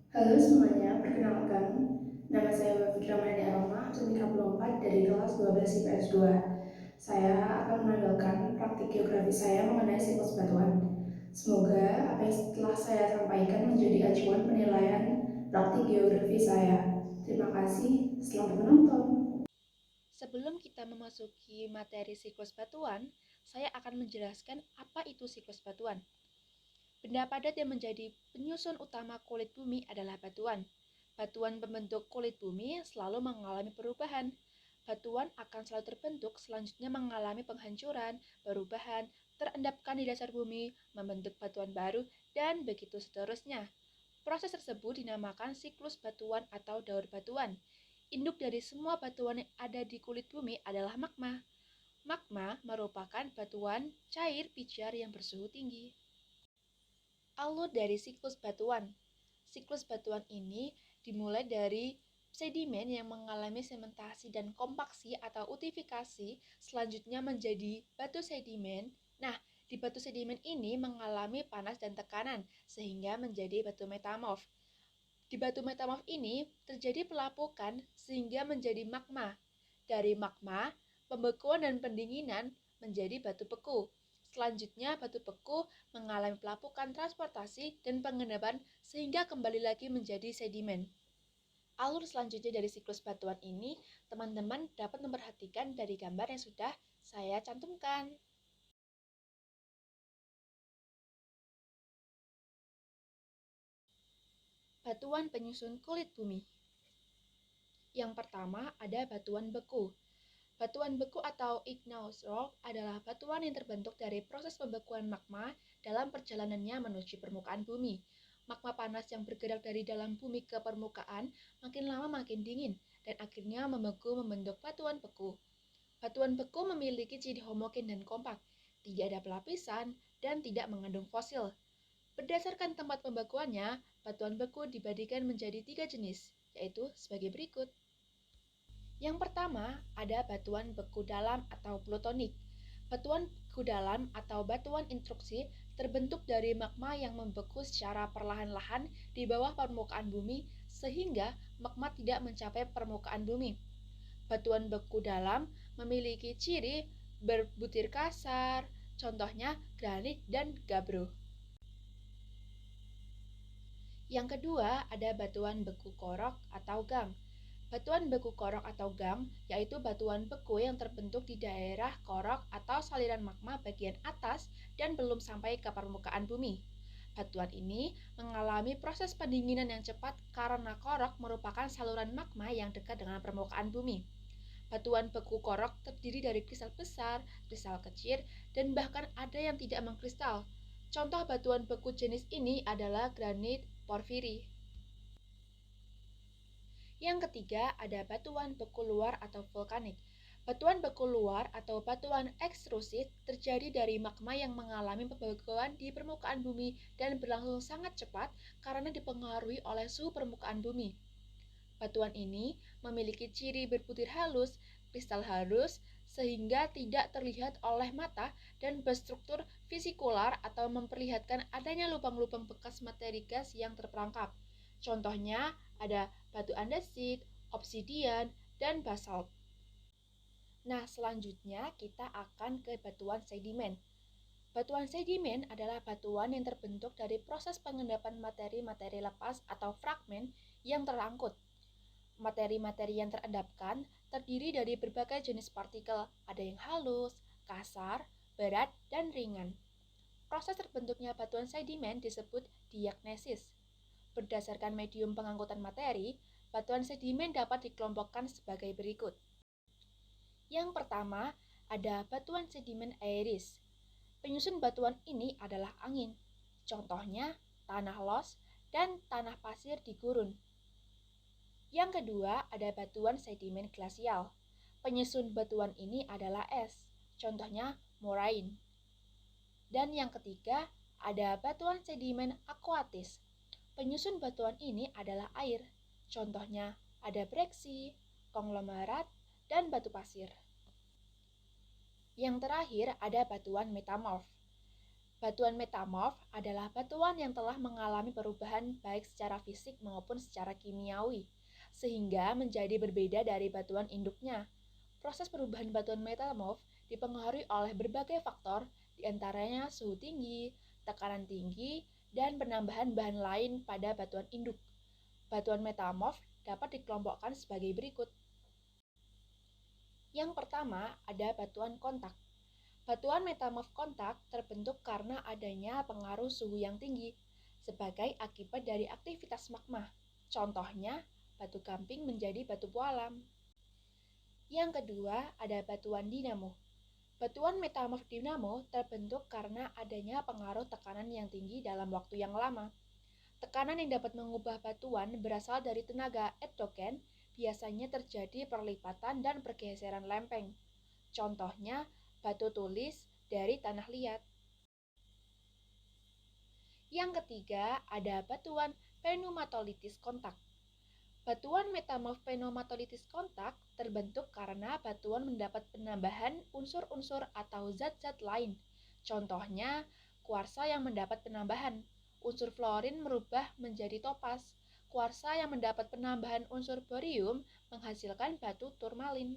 Halo semuanya, perkenalkan, nama saya Wafid Ramadhani Aroma, absen 34 dari kelas 12 IPS 2. Saya akan menampilkan praktik geografi saya mengenai siklus batuan. Semoga apa yang telah saya sampaikan menjadi acuan penilaian praktik geografi saya. Terima kasih, selamat menonton. Sebelum kita memasuki materi siklus batuan, saya akan menjelaskan apa itu siklus batuan. Benda padat yang menjadi penyusun utama kulit bumi adalah batuan. Batuan pembentuk kulit bumi selalu mengalami perubahan. Batuan akan selalu terbentuk, selanjutnya mengalami penghancuran, perubahan, terendapkan di dasar bumi, membentuk batuan baru, dan begitu seterusnya. Proses tersebut dinamakan siklus batuan atau daur batuan. Induk dari semua batuan yang ada di kulit bumi adalah magma. Magma merupakan batuan cair pijar yang bersuhu tinggi. Alur dari siklus batuan. Siklus batuan ini dimulai dari sedimen yang mengalami sementasi dan kompaksi atau utifikasi, selanjutnya menjadi batu sedimen. Nah, di batu sedimen ini mengalami panas dan tekanan sehingga menjadi batu metamorf. Di batu metamorf ini terjadi pelapukan sehingga menjadi magma. Dari magma, pembekuan dan pendinginan menjadi batu beku. Selanjutnya, batu beku mengalami pelapukan transportasi dan pengendapan sehingga kembali lagi menjadi sedimen. Alur selanjutnya dari siklus batuan ini, teman-teman dapat memperhatikan dari gambar yang sudah saya cantumkan. Batuan penyusun kulit bumi. Yang pertama ada batuan beku. Batuan beku atau igneous rock adalah batuan yang terbentuk dari proses pembekuan magma dalam perjalanannya menuju permukaan bumi. Magma panas yang bergerak dari dalam bumi ke permukaan makin lama makin dingin dan akhirnya membeku membentuk batuan beku. Batuan beku memiliki ciri homogen dan kompak, tidak ada pelapisan, dan tidak mengandung fosil. Berdasarkan tempat pembekuannya, batuan beku dibagikan menjadi 3 jenis, yaitu sebagai berikut. Yang pertama, ada batuan beku dalam atau plutonik. Batuan beku dalam atau batuan intruksi terbentuk dari magma yang membeku secara perlahan-lahan di bawah permukaan bumi sehingga magma tidak mencapai permukaan bumi. Batuan beku dalam memiliki ciri berbutir kasar, contohnya granit dan gabbro. Yang kedua, ada batuan beku korok atau gang. Batuan beku korok atau gang yaitu batuan beku yang terbentuk di daerah korok atau saliran magma bagian atas dan belum sampai ke permukaan bumi. Batuan ini mengalami proses pendinginan yang cepat karena korok merupakan saluran magma yang dekat dengan permukaan bumi. Batuan beku korok terdiri dari kristal besar, kristal kecil, dan bahkan ada yang tidak mengkristal. Contoh batuan beku jenis ini adalah granit porfiri. Yang ketiga, ada batuan beku luar atau vulkanik. Batuan beku luar atau batuan ekstrusif terjadi dari magma yang mengalami pembekuan di permukaan bumi dan berlangsung sangat cepat karena dipengaruhi oleh suhu permukaan bumi. Batuan ini memiliki ciri berbutir halus, kristal halus, sehingga tidak terlihat oleh mata dan berstruktur vesikular atau memperlihatkan adanya lubang-lubang bekas materi gas yang terperangkap. Contohnya ada batu andesit, obsidian, dan basalt. Nah, selanjutnya kita akan ke batuan sedimen. Batuan sedimen adalah batuan yang terbentuk dari proses pengendapan materi-materi lepas atau fragmen yang terangkut. Materi-materi yang terendapkan terdiri dari berbagai jenis partikel, ada yang halus, kasar, berat, dan ringan. Proses terbentuknya batuan sedimen disebut diagnesis. Berdasarkan medium pengangkutan materi, batuan sedimen dapat dikelompokkan sebagai berikut. Yang pertama, ada batuan sedimen aeris. Penyusun batuan ini adalah angin. Contohnya, tanah los dan tanah pasir di gurun. Yang kedua, ada batuan sedimen glasial. Penyusun batuan ini adalah es. Contohnya, moraine. Dan yang ketiga, ada batuan sedimen akuatis. Penyusun batuan ini adalah air. Contohnya, ada breksi, konglomerat, dan batu pasir. Yang terakhir ada batuan metamorf. Batuan metamorf adalah batuan yang telah mengalami perubahan baik secara fisik maupun secara kimiawi, sehingga menjadi berbeda dari batuan induknya. Proses perubahan batuan metamorf dipengaruhi oleh berbagai faktor, diantaranya suhu tinggi, tekanan tinggi, dan penambahan bahan lain pada batuan induk. Batuan metamorf dapat dikelompokkan sebagai berikut. Yang pertama, ada batuan kontak. Batuan metamorf kontak terbentuk karena adanya pengaruh suhu yang tinggi sebagai akibat dari aktivitas magma. Contohnya, batu gamping menjadi batu pualam. Yang kedua, ada batuan dinamo. Batuan metamorf dinamo terbentuk karena adanya pengaruh tekanan yang tinggi dalam waktu yang lama. Tekanan yang dapat mengubah batuan berasal dari tenaga endogen, biasanya terjadi perlipatan dan pergeseran lempeng. Contohnya, batu tulis dari tanah liat. Yang ketiga, ada batuan pneumatolitis kontak. Batuan metamorf pneumatolitis kontak terbentuk karena batuan mendapat penambahan unsur-unsur atau zat-zat lain. Contohnya, kuarsa yang mendapat penambahan unsur fluorin merubah menjadi topas. Kuarsa yang mendapat penambahan unsur borium menghasilkan batu turmalin.